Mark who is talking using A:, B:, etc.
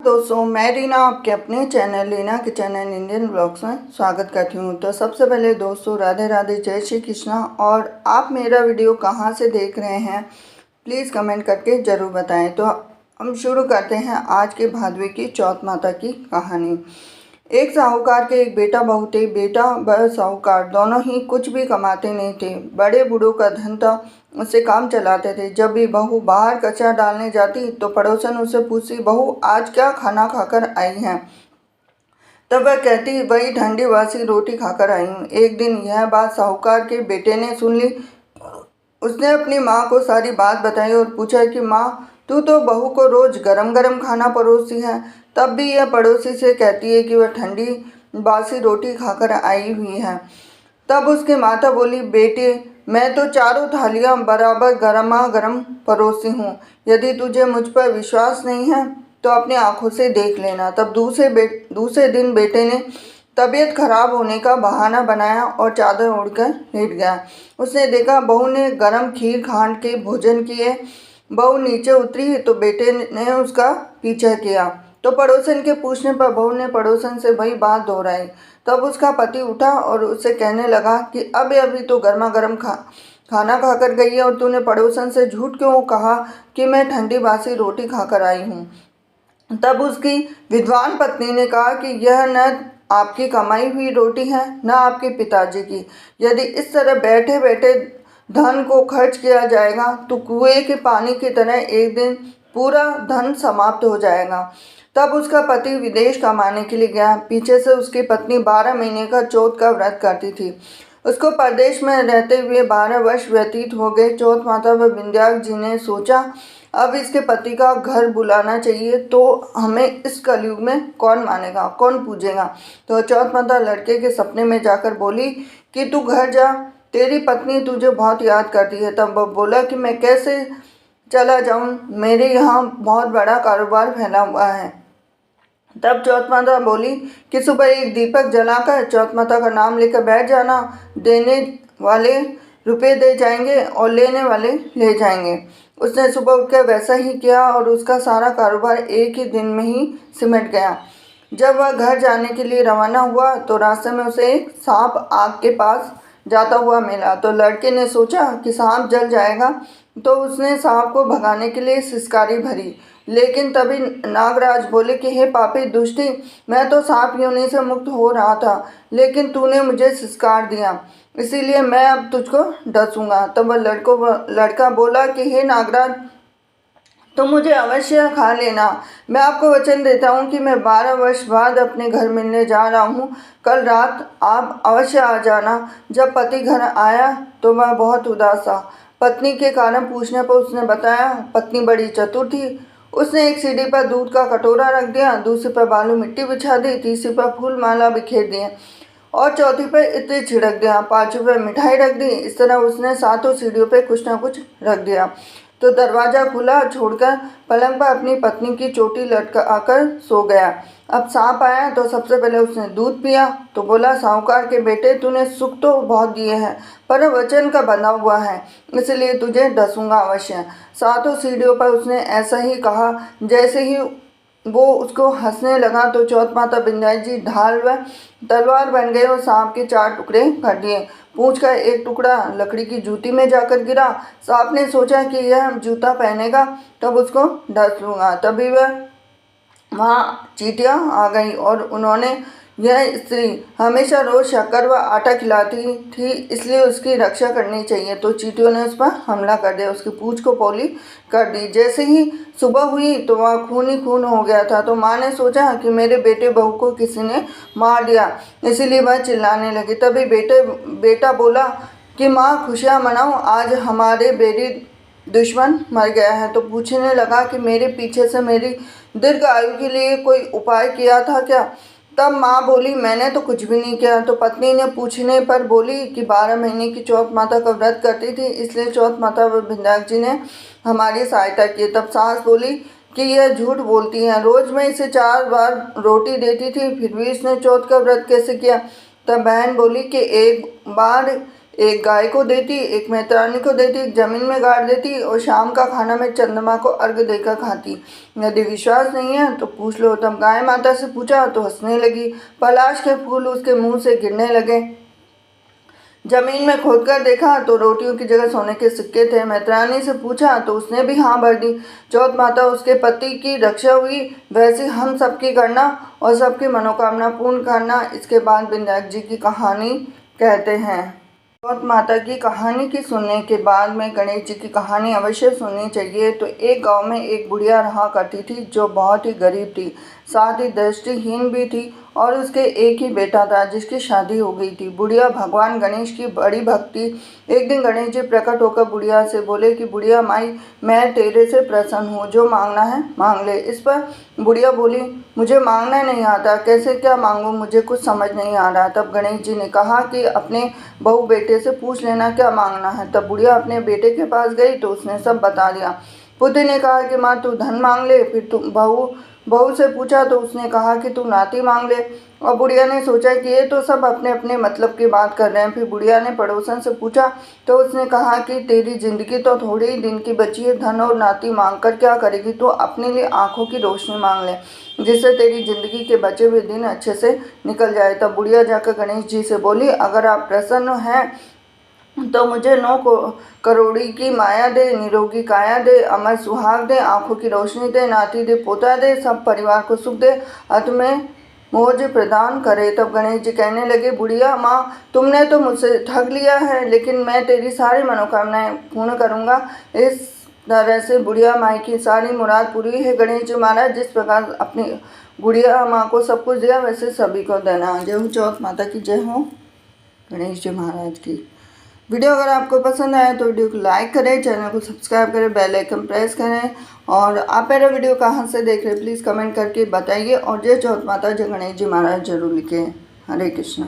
A: दोस्तों, मैं रीना आपके अपने channel Reena kitchen and Indian blogs में स्वागत करती हूँ। तो सबसे पहले दोस्तों, राधे राधे, जय श्री कृष्णा। और आप मेरा वीडियो कहाँ से देख रहे हैं प्लीज़ कमेंट करके ज़रूर बताएं। तो हम शुरू करते हैं आज के भादवे की चौथ माता की कहानी। एक साहूकार के एक बेटा बहू थे। बेटा व साहूकार दोनों ही कुछ भी कमाते नहीं थे। बड़े बूढ़ों का धन था, उससे काम चलाते थे। जब भी बहू बाहर कचरा डालने जाती तो पड़ोसन उससे पूछती, बहू आज क्या खाना खाकर आई हैं? तब वह कहती, वही ठंडी बासी रोटी खाकर आई हूँ। एक दिन यह बात साहूकार के बेटे ने सुन ली। उसने अपनी माँ को सारी बात बताई और पूछा कि माँ, तू तो बहू को रोज़ गरम गरम खाना परोसती है, तब भी यह पड़ोसी से कहती है कि वह ठंडी बासी रोटी खाकर आई हुई है। तब उसकी माता बोली, बेटे मैं तो चारों थालियाँ बराबर गरमा गरम परोसती हूँ। यदि तुझे मुझ पर विश्वास नहीं है तो अपनी आंखों से देख लेना। तब दूसरे दिन बेटे ने तबीयत खराब होने का बहाना बनाया और चादर ओढ़कर लेट गया। उसने देखा बहू ने गरम खीर खांड के भोजन किए। बहू नीचे उतरी तो बेटे ने उसका पीछा किया। तो पड़ोसन के पूछने पर बहू ने पड़ोसन से वही बात दोहराई। तब उसका पति उठा और उससे कहने लगा कि अभी अभी तो गर्मा गर्म खाना खाकर गई है और तूने पड़ोसन से झूठ क्यों कहा कि मैं ठंडी बासी रोटी खाकर आई हूँ। तब उसकी विद्वान पत्नी ने कहा कि यह न आपकी कमाई हुई रोटी है न आपके पिताजी की। यदि इस तरह बैठे बैठे धन को खर्च किया जाएगा तो कुएं के पानी की तरह एक दिन पूरा धन समाप्त हो जाएगा। तब उसका पति विदेश कमाने के लिए गया। पीछे से उसकी पत्नी 12 महीने का चौथ का व्रत करती थी। उसको परदेश में रहते हुए 12 वर्ष व्यतीत हो गए। चौथ माता व विंध्याक जी ने सोचा, अब इसके पति का घर बुलाना चाहिए, तो हमें इस कलयुग में कौन मानेगा, कौन पूजेगा। तो चौथ माता लड़के के सपने में जाकर बोली कि तू घर जा, तेरी पत्नी तुझे बहुत याद करती है। तब वह बोला कि मैं कैसे चला जाऊं, मेरे यहाँ बहुत बड़ा कारोबार फैला हुआ है। तब चौथ माता बोली कि सुबह एक दीपक जलाकर चौथ माता का नाम लेकर बैठ जाना। देने वाले रुपए दे जाएंगे और लेने वाले ले जाएंगे। उसने सुबह उठकर वैसा ही किया और उसका सारा कारोबार एक ही दिन में ही सिमट गया। जब वह घर जाने के लिए रवाना हुआ तो रास्ते में उसे एक सांप आग के पास जाता हुआ मिला। तो लड़के ने सोचा कि सांप जल जाएगा, तो उसने सांप को भगाने के लिए सिसकारी भरी। लेकिन तभी नागराज बोले कि हे पापी दुष्टी, मैं तो सांप योनि से मुक्त हो रहा था, लेकिन तूने मुझे सिसकार दिया, इसीलिए मैं अब तुझको डसूंगा। तब वह लड़का बोला कि हे नागराज, तो मुझे अवश्य खा लेना। मैं आपको वचन देता हूँ कि मैं 12 वर्ष बाद अपने घर मिलने जा रहा हूँ। कल रात आप अवश्य आ जाना। जब पति घर आया तो वह बहुत उदास था। पत्नी के कारण पूछने पर उसने बताया, पत्नी बड़ी चतुर थी। उसने एक सीढ़ी पर दूध का कटोरा रख दिया, दूसरी पर बालू मिट्टी बिछा दी, तीसरी पर फूल माला बिखेर दिए और चौथी पर इत्र छिड़क दिया, पांचवी पर मिठाई रख दी। इस तरह उसने सातों सीढ़ियों पर कुछ न कुछ रख दिया। तो दरवाज़ा खुला छोड़कर पलंग पर अपनी पत्नी की चोटी लटकाकर सो गया। अब सांप आया तो सबसे पहले उसने दूध पिया तो बोला, साहूकार के बेटे, तूने सुख तो बहुत दिए हैं पर वचन का बंधा हुआ है, इसलिए तुझे डसूंगा अवश्य। सातों सीढ़ियों पर उसने ऐसा ही कहा। जैसे ही वो उसको हंसने लगा तो चौथ माता विंध्याचल जी ढाल व तलवार बन गए और सांप के 4 टुकड़े कर दिए। पूंछ का एक टुकड़ा लकड़ी की जूती में जाकर गिरा। सांप ने सोचा कि यह जूता पहनेगा तब उसको डस लूँगा। तभी वह वहाँ चींटियाँ आ गई और उन्होंने, यह स्त्री हमेशा रोज़ शक्कर व आटा खिलाती थी, इसलिए उसकी रक्षा करनी चाहिए। तो चींटियों ने उस पर हमला कर दिया, उसकी पूंछ को पौली कर दी। जैसे ही सुबह हुई तो वह खून ही खून हो गया था। तो माँ ने सोचा कि मेरे बेटे बहू को किसी ने मार दिया, इसीलिए वह चिल्लाने लगी। तभी बेटा बोला कि माँ खुशियाँ मनाओ, आज हमारे बेरी दुश्मन मर गया है। तो पूछने लगा कि मेरे पीछे से मेरी दीर्घ आयु के लिए कोई उपाय किया था क्या? तब माँ बोली, मैंने तो कुछ भी नहीं किया। तो पत्नी ने पूछने पर बोली कि 12 महीने की चौथ माता का व्रत करती थी, इसलिए चौथ माता व विंध्याचल जी ने हमारी सहायता की। तब सास बोली कि यह झूठ बोलती है, रोज़ मैं इसे 4 बार रोटी देती थी, फिर भी इसने चौथ का व्रत कैसे किया? तब बहन बोली कि एक बार एक गाय को देती, एक मैत्रानी को देती, एक जमीन में गाड़ देती और शाम का खाना मैं चंद्रमा को अर्घ देकर खाती। यदि विश्वास नहीं है तो पूछ लो। तब गाय माता से पूछा तो हंसने लगी। पलाश के फूल उसके मुंह से गिरने लगे। जमीन में खोदकर देखा तो रोटियों की जगह सोने के सिक्के थे। मैत्रानी से पूछा तो उसने भी हाँ भर दी। चौथ माता उसके पति की रक्षा हुई, वैसे हम सबकी करना और सबकी मनोकामना पूर्ण करना। इसके बाद विनायक जी की कहानी कहते हैं। चौथ माता की कहानी की सुनने के बाद में गणेश जी की कहानी अवश्य सुननी चाहिए। तो एक गांव में एक बुढ़िया रहा करती थी जो बहुत ही गरीब थी, साथ ही दृष्टिहीन भी थी और उसके एक ही बेटा था जिसकी शादी हो गई थी। बुढ़िया भगवान गणेश की बड़ी भक्ति। एक दिन गणेश जी प्रकट होकर बुढ़िया से बोले कि बुढ़िया माई, मैं तेरे से प्रसन्न हूँ, जो मांगना है मांग ले। इस पर बुढ़िया बोली, मुझे मांगना नहीं आता, कैसे क्या मांगूँ, मुझे कुछ समझ नहीं आ रहा। तब गणेश जी ने कहा कि अपने बहू बेटे से पूछ लेना क्या मांगना है। तब बुढ़िया अपने बेटे के पास गई तो उसने सब बता दिया। पुत्र ने कहा कि माँ तू धन मांग ले। फिर तू बहू से पूछा तो उसने कहा कि तू नाती मांग ले। और बुढ़िया ने सोचा कि ये तो सब अपने अपने मतलब की बात कर रहे हैं। फिर बुढ़िया ने पड़ोसन से पूछा तो उसने कहा कि तेरी जिंदगी तो थोड़े ही दिन की बची है, धन और नाती मांग कर क्या करेगी, तो अपने लिए आंखों की रोशनी मांग ले, जिससे तेरी जिंदगी के बचे हुए दिन अच्छे से निकल जाए। तब बुढ़िया जाकर गणेश जी से बोली, अगर आप प्रसन्न हैं तो मुझे 9 करोड़ी की माया दे, निरोगी काया दे, अमर सुहाग दे, आंखों की रोशनी दे, नाती दे, पोता दे, सब परिवार को सुख दे, अंत में मौज प्रदान करे। तब गणेश जी कहने लगे, बुढ़िया माँ, तुमने तो मुझसे ठग लिया है, लेकिन मैं तेरी सारी मनोकामनाएं पूर्ण करूँगा। इस तरह से बुढ़िया माई की सारी मुराद पूरी है। गणेश जी महाराज जिस प्रकार अपनी बुढ़िया माँ को सब कुछ दिया, वैसे सभी को देना। जय हो चौथ माता की जय हो, गणेश जी महाराज की। वीडियो अगर आपको पसंद आया तो वीडियो को लाइक करें, चैनल को सब्सक्राइब करें, बेल आइकन प्रेस करें। और आप मेरा वीडियो कहाँ से देख रहे हैं प्लीज़ कमेंट करके बताइए। और जय चौथ माता जय गणेश जी महाराज जरूर लिखें। हरे कृष्णा।